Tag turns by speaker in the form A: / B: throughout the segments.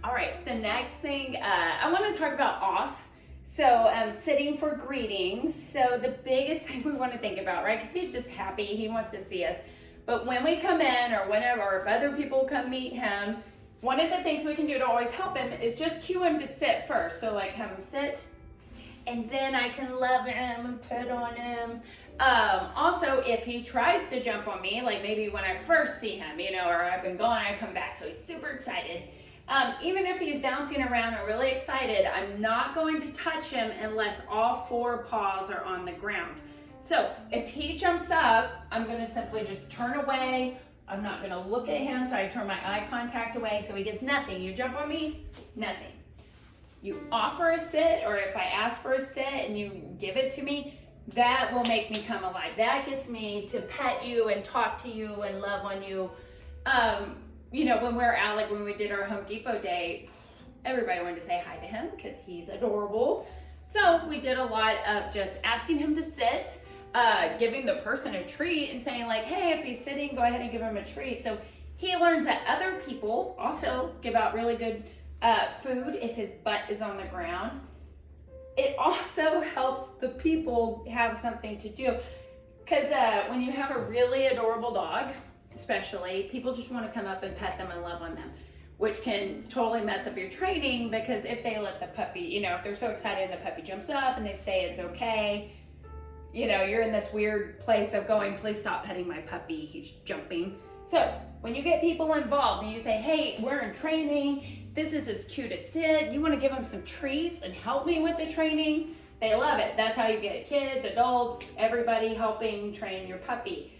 A: All right, the next thing I want to talk about off. So sitting for greetings. So the biggest thing we want to think about, right? Because he's just happy, he wants to see us. But when we come in or whenever, or if other people come meet him, one of the things we can do to always help him is just cue him to sit first. So like have him sit, and then I can love him and pet on him. Also, if he tries to jump on me, like maybe when I first see him, or I've been gone, I come back, so he's super excited. Even if he's bouncing around and really excited, I'm not going to touch him unless all 4 paws are on the ground. So if he jumps up, I'm gonna simply just turn away. I'm not gonna look at him, so I turn my eye contact away, so he gets nothing. You jump on me, nothing. You offer a sit, or if I ask for a sit and you give it to me, that will make me come alive. That gets me to pet you and talk to you and love on you. When we're out, like when we did our Home Depot day, everybody wanted to say hi to him because he's adorable. So we did a lot of just asking him to sit, giving the person a treat and saying like, hey, if he's sitting, go ahead and give him a treat. So he learns that other people also give out really good food if his butt is on the ground. It also helps the people have something to do. Because when you have a really adorable dog, especially, people just want to come up and pet them and love on them, which can totally mess up your training, because if they let the puppy, if they're so excited and the puppy jumps up and they say it's okay, you're in this weird place of going, please stop petting my puppy, he's jumping. So when you get people involved and you say, hey, we're in training, this is his cue to sit, you want to give them some treats and help me with the training, they love it. That's how you get kids, adults, everybody helping train your puppy.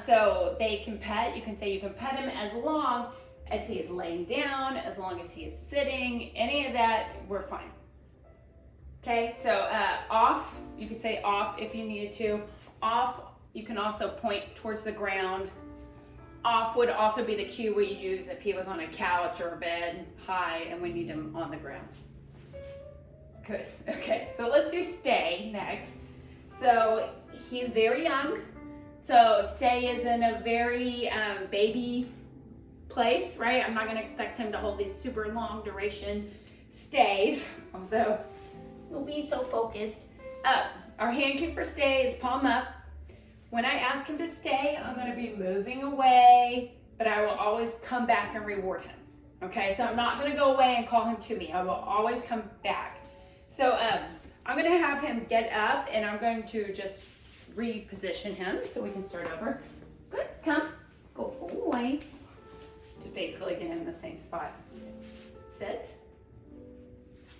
A: So they can pet, you can say you can pet him as long as he is laying down, as long as he is sitting, any of that, we're fine. Okay, so off, you could say off if you needed to. Off, you can also point towards the ground. Off would also be the cue we use if he was on a couch or a bed high and we need him on the ground. Good, okay, so let's do stay next. So he's very young. So stay is in a very baby place, right? I'm not gonna expect him to hold these super long duration stays, although we'll be so focused. Our hand cue for stay is palm up. When I ask him to stay, I'm gonna be moving away, but I will always come back and reward him. Okay, so I'm not gonna go away and call him to me. I will always come back. So I'm gonna have him get up and I'm going to just reposition him so we can start over. Good, come, go away. Just basically get him in the same spot. Sit,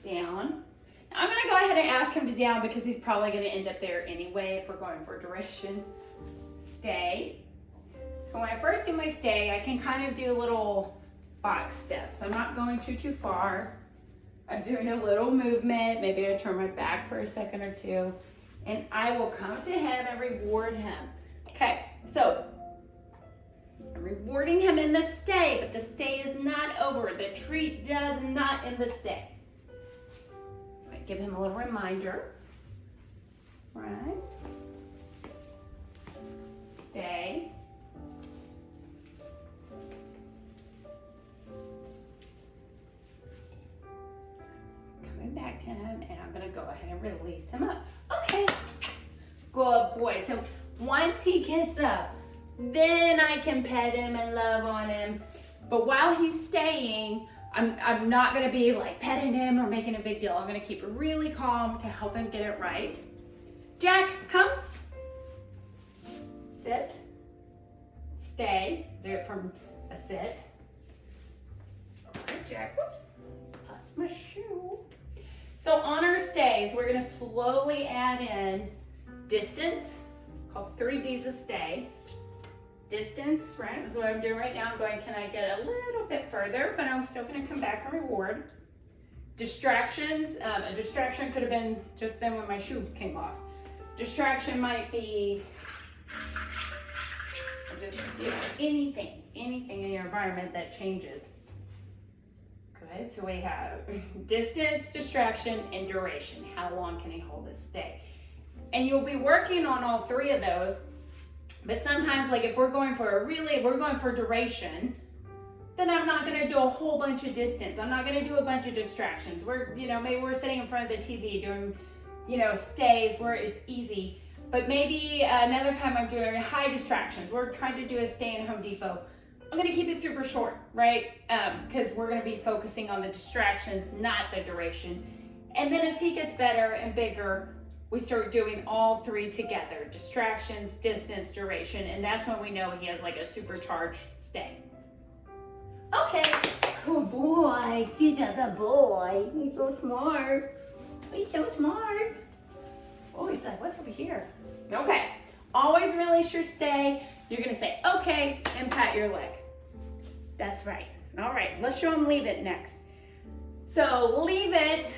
A: down. Now I'm gonna go ahead and ask him to down because he's probably gonna end up there anyway if we're going for duration. Stay. So when I first do my stay, I can kind of do little box steps. I'm not going too far. I'm doing a little movement. Maybe I turn my back for a second or two. And I will come to him and reward him. Okay, so I'm rewarding him in the stay, but the stay is not over. The treat does not end the stay. I give him a little reminder. Right. Stay. Coming back to him, and I'm gonna go ahead and release him up. Okay, good boy. So once he gets up, then I can pet him and love on him. But while he's staying, I'm not gonna be like petting him or making a big deal. I'm gonna keep it really calm to help him get it right. Jack, come. Sit. Stay. Do it from a sit. Okay, Jack, whoops. Lost my shoe. So on our stays, we're gonna slowly add in distance, called 3 Ds of stay. Distance, right, is what I'm doing right now. I'm going, can I get a little bit further, but I'm still gonna come back and reward. Distractions, a distraction could have been just then when my shoe came off. Distraction might be just, anything in your environment that changes. Good, so we have distance, distraction, and duration. How long can he hold this stay? And you'll be working on all 3 of those, but sometimes, like if we're going for duration, then I'm not gonna do a whole bunch of distance. I'm not gonna do a bunch of distractions. Maybe we're sitting in front of the TV doing, stays where it's easy. But maybe another time I'm doing high distractions. We're trying to do a stay in Home Depot. I'm gonna keep it super short, right? Because we're gonna be focusing on the distractions, not the duration. And then as he gets better and bigger, we start doing all three together: distractions, distance, duration, and that's when we know he has like a supercharged stay. Okay, good boy. He's a good boy. He's so smart. He's so smart. Oh, he's like, what's over here? Okay, always release your stay. You're gonna say, okay, and pat your leg. That's right. All right, let's show him leave it next. So leave it,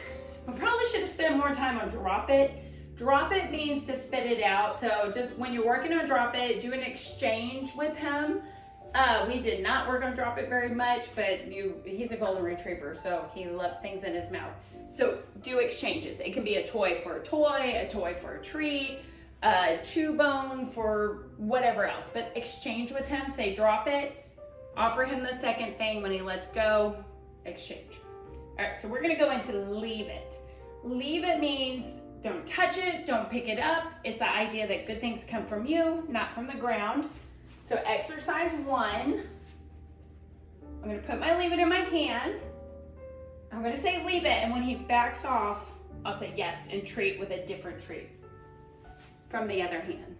A: I probably should have spent more time on drop it. Drop it means to spit it out. So just when you're working on drop it, do an exchange with him. We did not work on drop it very much, but he's a golden retriever, so he loves things in his mouth. So do exchanges. It can be a toy for a toy for a treat, a chew bone for whatever else, but exchange with him. Say drop it, offer him the second thing. When he lets go, exchange. All right, so we're gonna go into leave it. Leave it means don't touch it, don't pick it up. It's the idea that good things come from you, not from the ground. So exercise 1, I'm gonna put my leave it in my hand. I'm gonna say leave it, and when he backs off, I'll say yes and treat with a different treat from the other hand.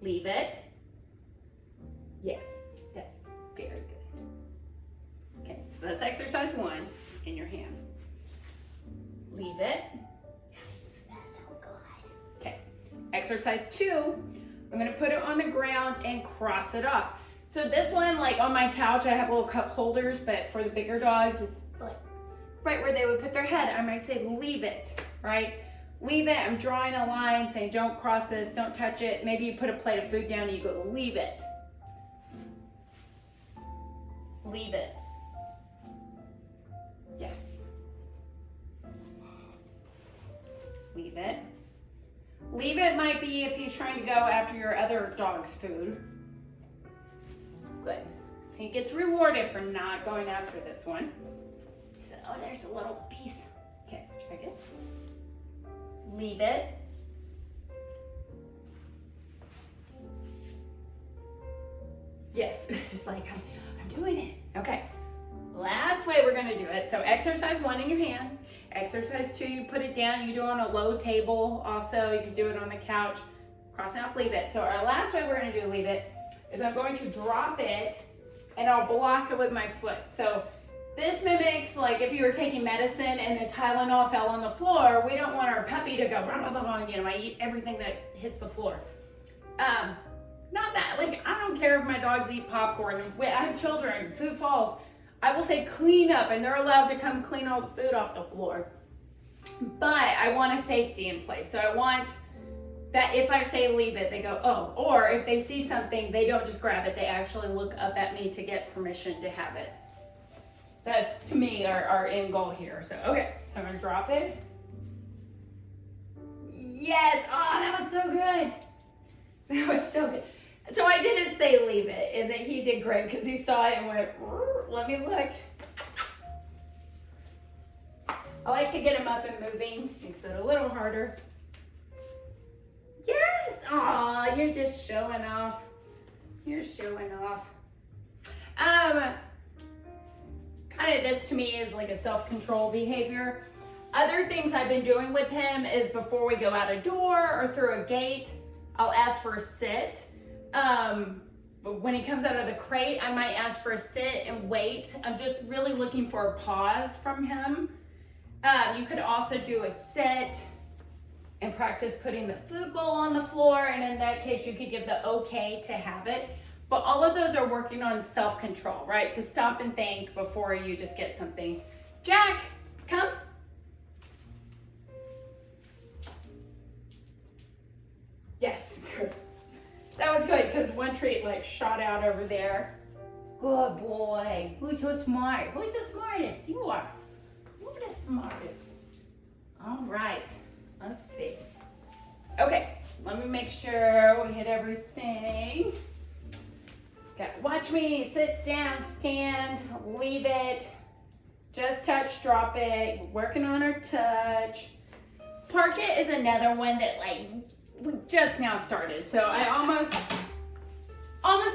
A: Leave it. Yes, that's very good. Okay, so that's exercise 1 in your hand. Leave it. Yes, that's so good. Okay, exercise 2, I'm gonna put it on the ground and cross it off. So this one, like on my couch, I have little cup holders, but for the bigger dogs, it's like right where they would put their head. I might say leave it, right? Leave it. I'm drawing a line saying don't cross this, don't touch it. Maybe you put a plate of food down and you go leave it. Leave it. Yes. Leave it. Leave it might be if he's trying to go after your other dog's food. Good. So he gets rewarded for not going after this one. He said, oh, there's a little piece. Okay, check it. Leave it. Yes, it's like, I'm doing it. Okay, last way we're gonna do it. So exercise 1 in your hand. Exercise 2, you put it down. You do it on a low table also. You can do it on the couch. Crossing off leave it. So our last way we're gonna do leave it is I'm going to drop it and I'll block it with my foot. So this mimics like if you were taking medicine and the Tylenol fell on the floor. We don't want our puppy to go, blah, blah, blah, blah, I eat everything that hits the floor. Not that, like I don't care if my dogs eat popcorn. I have children, food falls. I will say clean up, and they're allowed to come clean all the food off the floor. But I want a safety in place. So I want that if I say leave it, they go, oh. Or if they see something, they don't just grab it. They actually look up at me to get permission to have it. That's, to me, our end goal here. So, okay. So I'm going to drop it. Yes. Oh, that was so good. That was so good. So I didn't say leave it, and that he did great because he saw it and went, let me look. I like to get him up and moving, makes it a little harder. Yes, aw, you're just showing off. You're showing off. Kind of this to me is like a self-control behavior. Other things I've been doing with him is before we go out a door or through a gate, I'll ask for a sit. But when he comes out of the crate, I might ask for a sit and wait. I'm just really looking for a pause from him. You could also do a sit and practice putting the food bowl on the floor. And in that case, you could give the okay to have it. But all of those are working on self-control, right? To stop and think before you just get something. Jack, come. Yes, good. That was good because one treat like shot out over there. Good boy. Who's so smart? Who's the smartest? You are. You're the smartest. All right. Let's see. Okay. Let me make sure we hit everything. Okay, watch me, sit down, stand, leave it. Just touch, drop it. We're working on our touch. Park it is another one that like we just now started. So I almost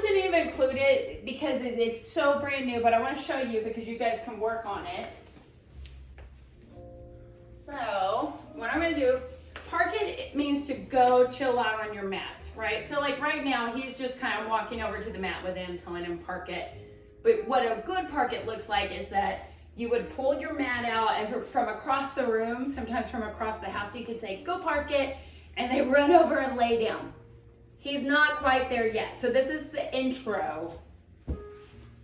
A: didn't even include it because it is so brand new, but I want to show you because you guys can work on it. So what I'm gonna do, park it means to go chill out on your mat, right? So like right now, he's just kind of walking over to the mat with him, telling him park it. But what a good park it looks like is that you would pull your mat out and from across the room, sometimes from across the house, you could say, go park it, and they run over and lay down. He's not quite there yet. So this is the intro.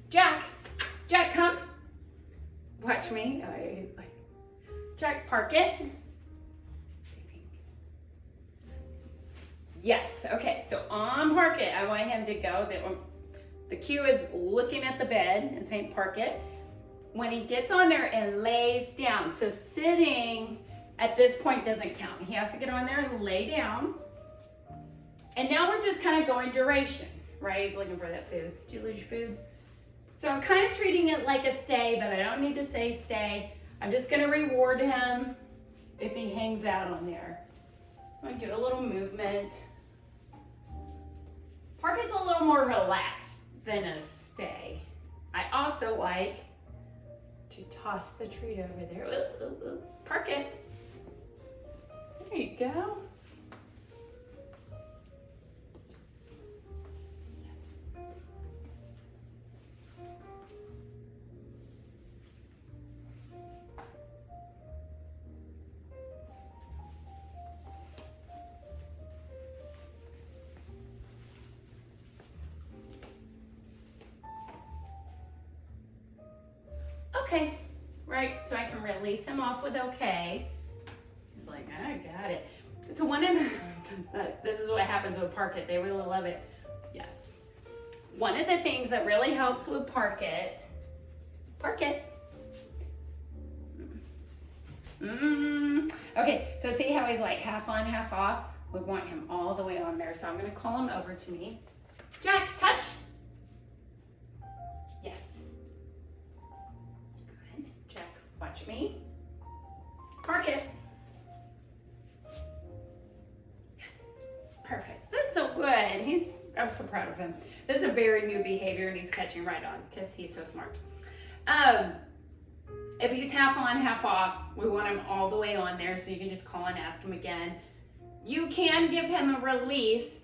A: Jack, come. Watch me. Jack, park it. Yes, okay, so on park it, I want him to go. The cue is looking at the bed and saying park it. When he gets on there and lays down, so sitting at this point doesn't count. He has to get on there and lay down. And now we're just kind of going duration, right? He's looking for that food. Did you lose your food? So I'm kind of treating it like a stay, but I don't need to say stay. I'm just gonna reward him if he hangs out on there. I'm gonna do a little movement. Park it's a little more relaxed than a stay. I also like to toss the treat over there. Ooh, ooh, ooh. Park it. There you go. Yes. Okay, right, so I can release him off with okay. He's like, I got it. So one of the, this is what happens with Park It, they really love it. Yes. One of the things that really helps with Park It. Okay, so see how he's like half on, half off? We want him all the way on there, so I'm gonna call him over to me. Jack, touch. Yes. Good. Jack, watch me. Park it. Yes. Perfect. That's so good. I'm so proud of him. This is a very new behavior and he's catching right on because he's so smart. If he's half on, half off, we want him all the way on there, so you can just call and ask him again. You can give him a release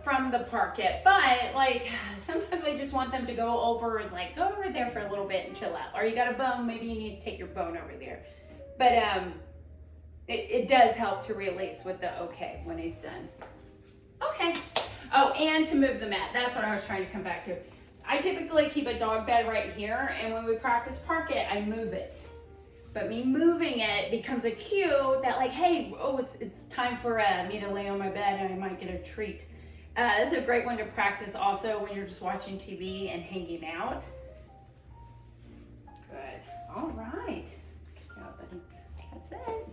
A: from the Park It, but like sometimes we just want them to go over and like go over there for a little bit and chill out. Or you got a bone, maybe you need to take your bone over there. But it does help to release with the okay when he's done. Okay. Oh, and to move the mat. That's what I was trying to come back to. I typically keep a dog bed right here, and when we practice Park It, I move it. But me moving it becomes a cue that like, hey, oh, it's time for me to lay on my bed and I might get a treat. This is a great one to practice also when you're just watching TV and hanging out. Good. All right. Good job, buddy. That's it.